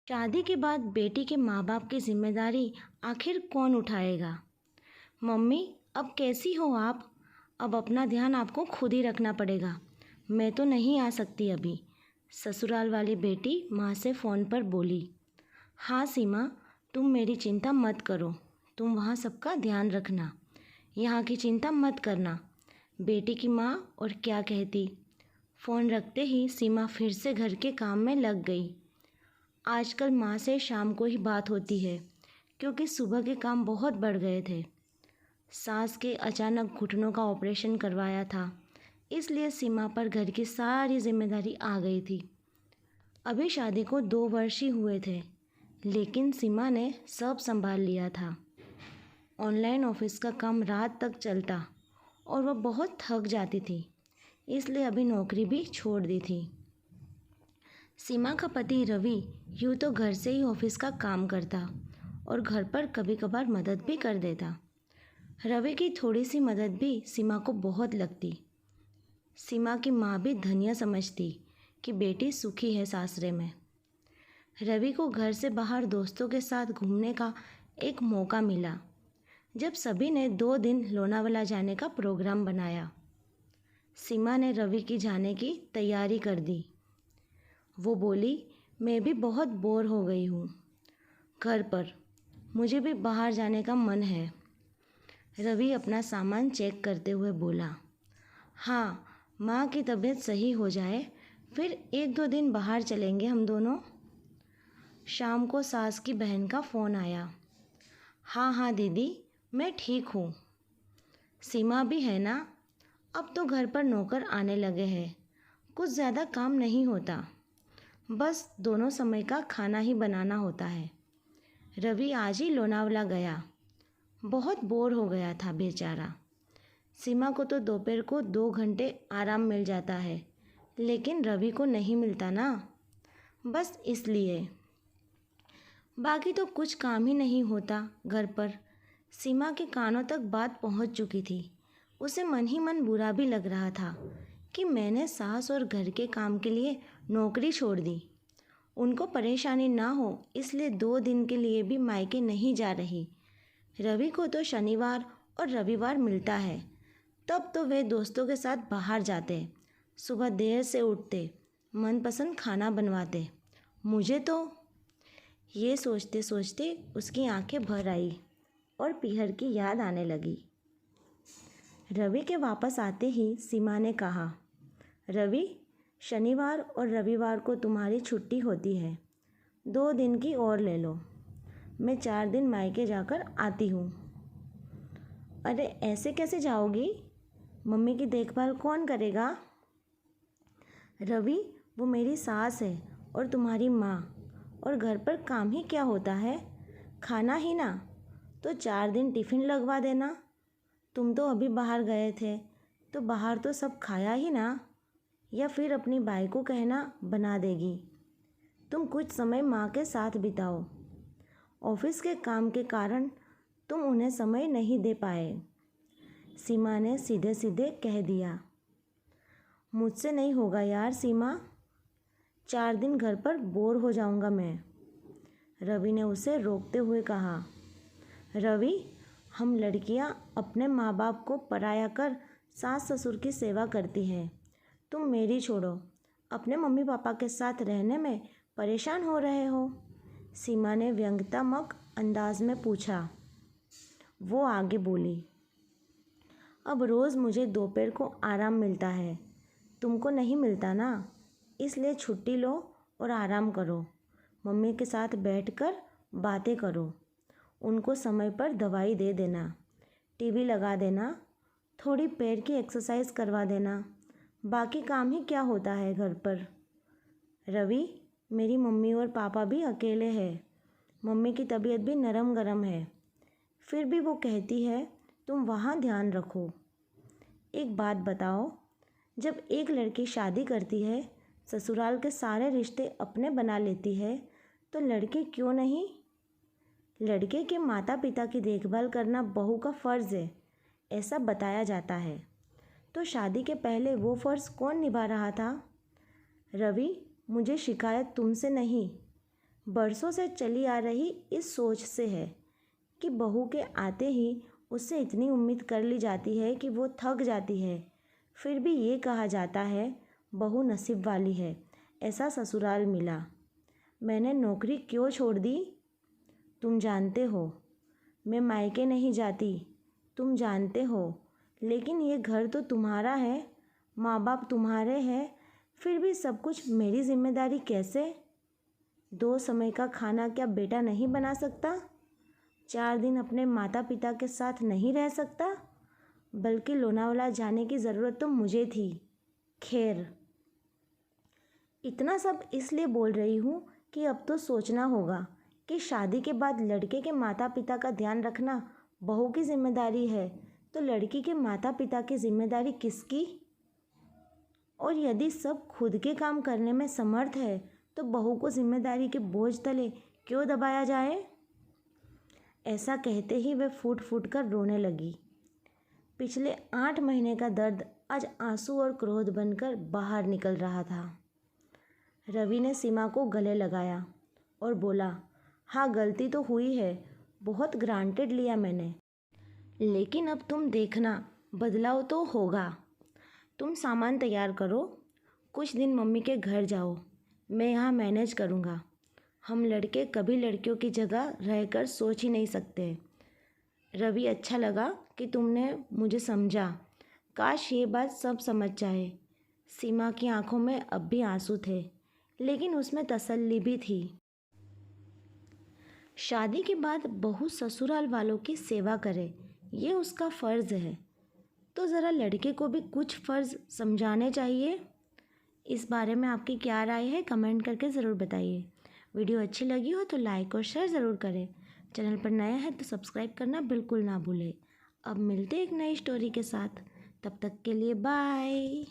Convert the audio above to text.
शादी के बाद बेटी के माँ बाप की जिम्मेदारी आखिर कौन उठाएगा। मम्मी, अब कैसी हो आप? अब अपना ध्यान आपको खुद ही रखना पड़ेगा। मैं तो नहीं आ सकती अभी। ससुराल वाली बेटी माँ से फ़ोन पर बोली। हाँ सीमा, तुम मेरी चिंता मत करो। तुम वहाँ सबका ध्यान रखना। यहाँ की चिंता मत करना। बेटी की माँ और क्या कहती। फ़ोन रखते ही सीमा फिर से घर के काम में लग गई। आजकल माँ से शाम को ही बात होती है, क्योंकि सुबह के काम बहुत बढ़ गए थे। सास के अचानक घुटनों का ऑपरेशन करवाया था, इसलिए सीमा पर घर की सारी जिम्मेदारी आ गई थी। अभी शादी को 2 वर्ष ही हुए थे, लेकिन सीमा ने सब संभाल लिया था। ऑनलाइन ऑफिस का काम रात तक चलता और वह बहुत थक जाती थी, इसलिए अभी नौकरी भी छोड़ दी थी। सीमा का पति रवि यूँ तो घर से ही ऑफिस का काम करता और घर पर कभी कभार मदद भी कर देता। रवि की थोड़ी सी मदद भी सीमा को बहुत लगती। सीमा की माँ भी धन्य समझती कि बेटी सुखी है सासरे में। रवि को घर से बाहर दोस्तों के साथ घूमने का एक मौका मिला, जब सभी ने 2 दिन लोनावाला जाने का प्रोग्राम बनाया। सीमा ने रवि की जाने की तैयारी कर दी। वो बोली, मैं भी बहुत बोर हो गई हूँ घर पर, मुझे भी बाहर जाने का मन है। रवि अपना सामान चेक करते हुए बोला, हाँ, माँ की तबीयत सही हो जाए फिर 1-2 दिन बाहर चलेंगे हम दोनों। शाम को सास की बहन का फ़ोन आया। हाँ हाँ दीदी, मैं ठीक हूँ। सीमा भी है ना? अब तो घर पर नौकर आने लगे हैं, कुछ ज़्यादा काम नहीं होता, बस दोनों समय का खाना ही बनाना होता है। रवि आज ही लोनावला गया, बहुत बोर हो गया था बेचारा। सीमा को तो दोपहर को 2 घंटे आराम मिल जाता है, लेकिन रवि को नहीं मिलता ना, बस इसलिए। बाकी तो कुछ काम ही नहीं होता घर पर। सीमा के कानों तक बात पहुंच चुकी थी। उसे मन ही मन बुरा भी लग रहा था कि मैंने सास और घर के काम के लिए नौकरी छोड़ दी। उनको परेशानी ना हो इसलिए 2 दिन के लिए भी मायके नहीं जा रही। रवि को तो शनिवार और रविवार मिलता है, तब तो वे दोस्तों के साथ बाहर जाते, सुबह देर से उठते, मनपसंद खाना बनवाते। मुझे तो ये सोचते सोचते उसकी आंखें भर आई और पीहर की याद आने लगी। रवि के वापस आते ही सीमा ने कहा, रवि, शनिवार और रविवार को तुम्हारी छुट्टी होती है, 2 दिन की और ले लो। मैं 4 दिन मायके जाकर आती हूँ। अरे ऐसे कैसे जाओगी? मम्मी की देखभाल कौन करेगा? रवि, वो मेरी सास है और तुम्हारी माँ, और घर पर काम ही क्या होता है, खाना ही ना। तो 4 दिन टिफ़िन लगवा देना। तुम तो अभी बाहर गए थे, तो बाहर तो सब खाया ही ना, या फिर अपनी बाई को कहना बना देगी। तुम कुछ समय माँ के साथ बिताओ। ऑफिस के काम के कारण तुम उन्हें समय नहीं दे पाए। सीमा ने सीधे सीधे कह दिया। मुझसे नहीं होगा यार सीमा, 4 दिन घर पर बोर हो जाऊंगा मैं। रवि ने उसे रोकते हुए कहा। रवि, हम लड़कियां अपने माँ बाप को पराया कर सास ससुर की सेवा करती हैं। तुम मेरी छोड़ो, अपने मम्मी पापा के साथ रहने में परेशान हो रहे हो? सीमा ने व्यंग्यात्मक अंदाज में पूछा। वो आगे बोली, अब रोज़ मुझे दोपहर को आराम मिलता है, तुमको नहीं मिलता ना, इसलिए छुट्टी लो और आराम करो। मम्मी के साथ बैठकर बातें करो, उनको समय पर दवाई दे देना, टीवी लगा देना, थोड़ी पैर की एक्सरसाइज करवा देना। बाकी काम ही क्या होता है घर पर। रवि, मेरी मम्मी और पापा भी अकेले हैं, मम्मी की तबीयत भी नरम गरम है, फिर भी वो कहती है तुम वहाँ ध्यान रखो। एक बात बताओ, जब एक लड़की शादी करती है, ससुराल के सारे रिश्ते अपने बना लेती है, तो लड़के क्यों नहीं? लड़के के माता पिता की देखभाल करना बहू का फ़र्ज़ है, ऐसा बताया जाता है। तो शादी के पहले वो फ़र्ज़ कौन निभा रहा था? रवि, मुझे शिकायत तुमसे नहीं, बरसों से चली आ रही इस सोच से है कि बहू के आते ही उससे इतनी उम्मीद कर ली जाती है कि वो थक जाती है। फिर भी ये कहा जाता है बहू नसीब वाली है, ऐसा ससुराल मिला। मैंने नौकरी क्यों छोड़ दी? तुम जानते हो। मैं मायके नहीं जाती, तुम जानते हो। लेकिन ये घर तो तुम्हारा है, माँ बाप तुम्हारे हैं, फिर भी सब कुछ मेरी जिम्मेदारी कैसे? 2 समय का खाना क्या बेटा नहीं बना सकता? 4 दिन अपने माता पिता के साथ नहीं रह सकता? बल्कि लोनावाला जाने की ज़रूरत तो मुझे थी। खैर, इतना सब इसलिए बोल रही हूँ कि अब तो सोचना होगा कि शादी के बाद लड़के के माता पिता का ध्यान रखना बहू की जिम्मेदारी है, तो लड़की के माता पिता की जिम्मेदारी किसकी? और यदि सब खुद के काम करने में समर्थ है तो बहू को जिम्मेदारी के बोझ तले क्यों दबाया जाए? ऐसा कहते ही वह फूट फूट कर रोने लगी। पिछले 8 महीने का दर्द आज आंसू और क्रोध बनकर बाहर निकल रहा था। रवि ने सीमा को गले लगाया और बोला, हाँ गलती तो हुई है, बहुत ग्रांटेड लिया मैंने, लेकिन अब तुम देखना बदलाव तो होगा। तुम सामान तैयार करो, कुछ दिन मम्मी के घर जाओ, मैं यहाँ मैनेज करूँगा। हम लड़के कभी लड़कियों की जगह रहकर सोच ही नहीं सकते। रवि, अच्छा लगा कि तुमने मुझे समझा, काश ये बात सब समझ जाए। सीमा की आंखों में अब भी आंसू थे, लेकिन उसमें तसल्ली भी थी। शादी के बाद बहू ससुराल वालों की सेवा करे, ये उसका फ़र्ज़ है, तो ज़रा लड़के को भी कुछ फ़र्ज़ समझाने चाहिए। इस बारे में आपकी क्या राय है, कमेंट करके ज़रूर बताइए। वीडियो अच्छी लगी हो तो लाइक और शेयर ज़रूर करें। चैनल पर नया है तो सब्सक्राइब करना बिल्कुल ना भूलें। अब मिलते एक नई स्टोरी के साथ, तब तक के लिए बाय।